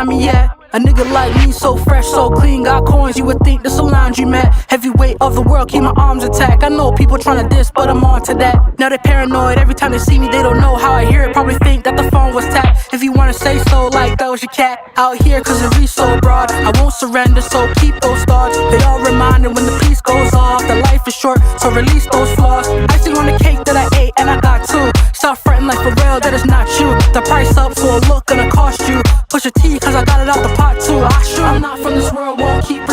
find me at? A nigga like me, so fresh, so clean, got coins, you would think this a laundromat. Heavyweight of the world, keep my arms attacked. I know people tryna diss, but I'm on to that. Now they paranoid, every time they see me, they don't know how I hear it. Probably think that the phone was tapped. If you wanna say so, like that was your cat. Out here, cause the reach so broad, I won't surrender, so keep those thoughts. They all reminded when the piece goes off, that life is short, so release those flaws. Icing on the cake that I ate, and I got two. Stop fretting like for real, that is not you. The price up, so a look gonna cost you. Push a T, cause I got it out the pot too. I'm not from this world, won't keep